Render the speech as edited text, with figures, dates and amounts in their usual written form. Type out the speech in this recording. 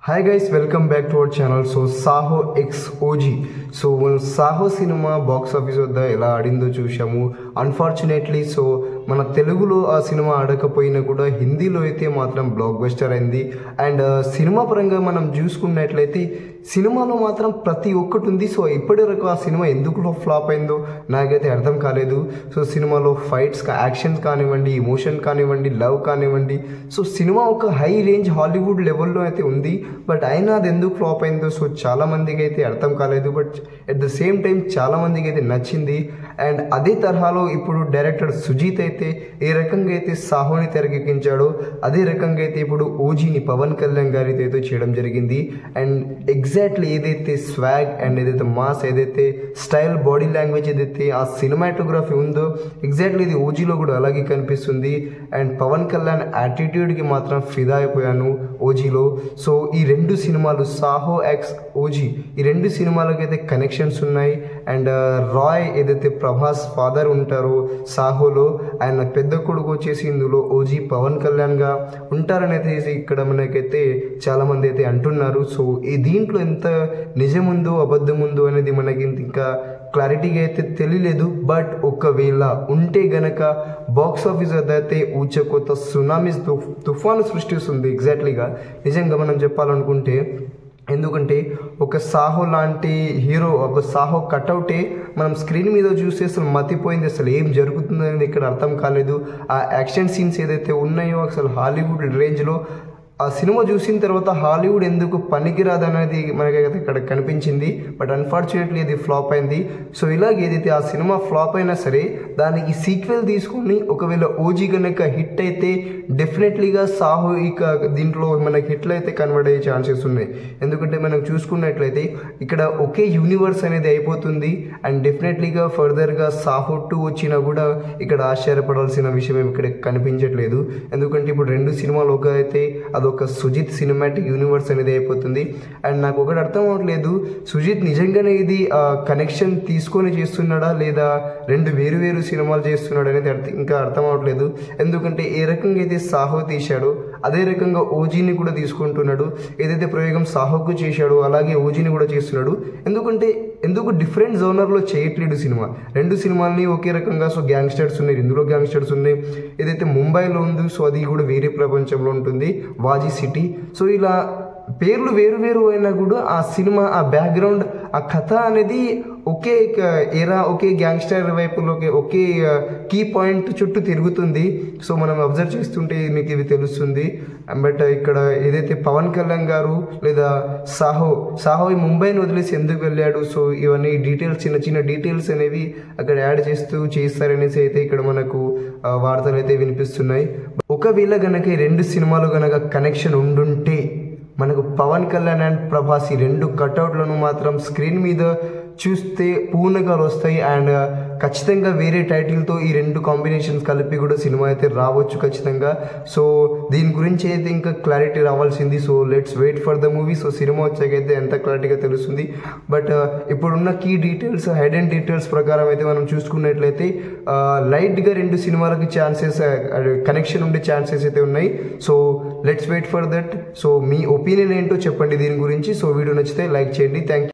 Hi guys, welcome back to our channel. So Saho X OG. So Saho cinema box office వద్ద ఎలా ఆడిందో చూశాము. Unfortunately మన తెలుగులో ఆ సినిమా ఆడకపోయినా కూడా హిందీలో అయితే మాత్రం బ్లాక్ బస్టర్ అయింది. అండ్ సినిమా పరంగా మనం చూసుకున్నట్లయితే సినిమాలో మాత్రం ప్రతి ఒక్కటి ఉంది. సో ఇప్పటివరకు ఆ సినిమా ఎందుకు ఫ్లాప్ అయిందో నాకైతే అర్థం కాలేదు. సో సినిమాలో ఫైట్స్ యాక్షన్స్ కానివ్వండి, ఎమోషన్ కానివ్వండి, లవ్ కానివ్వండి, సో సినిమా ఒక హై రేంజ్ హాలీవుడ్ లెవెల్లో అయితే ఉంది. బట్ అయినా అది ఎందుకు ఫ్లాప్ అయిందో సో చాలా మందికి అయితే అర్థం కాలేదు. But at the same time చాలా మందికి అయితే నచ్చింది. అండ్ అదే తరహాలో ఇప్పుడు డైరెక్టర్ సుజీత్ అయితే ఏ రకంగా అయితే సాహోని తెరకెక్కించాడో అదే రకంగా అయితే ఇప్పుడు ఓజీని పవన్ కళ్యాణ్ గారితో అయితే చేయడం జరిగింది. అండ్ ఎగ్జాక్ట్లీ ఏదైతే స్వాగ్ అండ్ ఏదైతే మాస్, ఏదైతే స్టైల్, బాడీ లాంగ్వేజ్, ఏదైతే ఆ సినిమాటోగ్రఫీ ఉందో ఎగ్జాక్ట్లీ ఇది ఓజీలో కూడా అలాగే కనిపిస్తుంది. అండ్ పవన్ కళ్యాణ్ యాటిట్యూడ్కి మాత్రం ఫిదా అయిపోయాను ఓజీలో. సో ఈ రెండు సినిమాలు సాహో ఎక్స్ ఓజీ, ఈ రెండు సినిమాలకైతే కనెక్షన్స్ ఉన్నాయి. అండ్ రాయ్ ఏదైతే ప్రభాస్ ఫాదర్ ఉంటారో సాహోలో, ఆయన పెద్ద కొడుకు వచ్చేసి ఇందులో ఓజీ పవన్ కళ్యాణ్గా ఉంటారని అయితే ఇక్కడ మనకైతే చాలామంది అయితే అంటున్నారు. సో ఈ దీంట్లో ఎంత నిజం ఉందో అబద్ధం ఉందో అనేది మనకి ఇంకా క్లారిటీగా అయితే తెలియలేదు. బట్ ఒకవేళ ఉంటే గనక బాక్స్ ఆఫీస్ వద్ద అయితే ఊచకొత్త సునామీస్ తుఫాను సృష్టిస్తుంది ఎగ్జాక్ట్లీగా నిజంగా మనం చెప్పాలనుకుంటే. ఎందుకంటే ఒక సాహో లాంటి హీరో, ఒక సాహో కట్అవుటే మనం స్క్రీన్ మీద చూస్తే అసలు మతిపోయింది, అసలు ఏం జరుగుతుంది అనేది ఇక్కడ అర్థం కాలేదు. ఆ యాక్షన్ సీన్స్ ఏదైతే ఉన్నాయో అసలు హాలీవుడ్ రేంజ్లో, ఆ సినిమా చూసిన తర్వాత హాలీవుడ్ ఎందుకు పనికిరాదు అనేది మనకైతే ఇక్కడ కనిపించింది. బట్ అన్ఫార్చునేట్లీ ఇది ఫ్లాప్ అయింది. సో ఇలాగ ఏదైతే ఆ సినిమా ఫ్లాప్ అయినా సరే దానికి సీక్వెల్ తీసుకొని ఒకవేళ ఓజీ కనుక హిట్ అయితే డెఫినెట్లీగా సాహో ఇక దీంట్లో మనకి హిట్లు అయితే కన్వర్ట్ అయ్యే ఛాన్సెస్ ఉన్నాయి. ఎందుకంటే మనం చూసుకున్నట్లయితే ఇక్కడ ఒకే యూనివర్స్ అనేది అయిపోతుంది. అండ్ డెఫినెట్లీగా ఫర్దర్గా సాహో 2 వచ్చినా కూడా ఇక్కడ ఆశ్చర్యపడాల్సిన విషయం ఏమి ఇక్కడ కనిపించట్లేదు. ఎందుకంటే ఇప్పుడు రెండు సినిమాలు ఒక అయితే అదొక సుజిత్ సినిమాటిక్ యూనివర్స్ అనేది అయిపోతుంది. అండ్ నాకు ఒకటి అర్థం అవ్వట్లేదు, సుజిత్ నిజంగానే ఇది కనెక్షన్ తీసుకొని చేస్తున్నాడా లేదా రెండు వేరు వేరు సినిమాలు చేస్తున్నాడు అనేది ఇంకా అర్థం అవ్వట్లేదు. ఎందుకంటే ఏ రకంగా అయితే సాహో తీశాడో అదే రకంగా ఓజీని కూడా తీసుకుంటున్నాడు. ఏదైతే ప్రయోగం సాహోకు చేశాడో అలాగే ఓజీని కూడా చేస్తున్నాడు. ఎందుకు డిఫరెంట్ జోనర్లో చేయట్లేడు సినిమా. రెండు సినిమాల్ని ఒకే రకంగా, సో గ్యాంగ్స్టర్స్ ఉన్నాయి, ఇందులో గ్యాంగ్స్టర్స్ ఉన్నాయి. ఏదైతే ముంబైలో ఉంది సో అది కూడా వేరే ప్రపంచంలో ఉంటుంది, వాజీ సిటీ. సో ఇలా పేర్లు వేరు వేరు అయినా కూడా ఆ సినిమా, ఆ బ్యాక్గ్రౌండ్, ఆ కథ అనేది ఒకే ఏరా, ఒకే గ్యాంగ్స్టర్ వైపులోకి, ఒకే కీ పాయింట్ చుట్టూ తిరుగుతుంది. సో మనం అబ్జర్వ్ చేస్తుంటే మీకు ఇవి తెలుస్తుంది. బట్ ఇక్కడ ఏదైతే పవన్ కళ్యాణ్ గారు లేదా సాహో ఈ ముంబైని వదిలేసి ఎందుకు వెళ్ళాడు, సో ఇవన్నీ డీటెయిల్స్, చిన్న చిన్న డీటెయిల్స్ అనేవి అక్కడ యాడ్ చేస్తారనేసి అయితే ఇక్కడ మనకు వార్తలు అయితే వినిపిస్తున్నాయి. ఒకవేళ గనక ఈ రెండు సినిమాలు గనక కనెక్షన్ ఉండుంటే మనకు పవన్ కళ్యాణ్ అండ్ ప్రభాస్ ఈ రెండు కట్అవుట్లను మాత్రం స్క్రీన్ మీద చూస్తే పూర్ణగాలు వస్తాయి. అండ్ ఖచ్చితంగా వేరే టైటిల్తో ఈ రెండు కాంబినేషన్స్ కలిపి కూడా సినిమా అయితే రావచ్చు ఖచ్చితంగా. సో దీని గురించి అయితే ఇంకా క్లారిటీ రావాల్సింది. So let's wait for the movie. So సినిమా వచ్చాకైతే ఎంత క్లారిటీగా తెలుస్తుంది. బట్ ఇప్పుడున్న కీ డీటెయిల్స్, హైడెన్ డీటెయిల్స్ ప్రకారం అయితే మనం చూసుకున్నట్లయితే లైట్గా రెండు సినిమాలకి ఛాన్సెస్, కనెక్షన్ ఉండే ఛాన్సెస్ అయితే ఉన్నాయి. So let's wait for that. So మీ ఒపీనియన్ ఏంటో చెప్పండి దీని గురించి. సో వీడియో నచ్చితే లైక్ చేయండి. Thank you.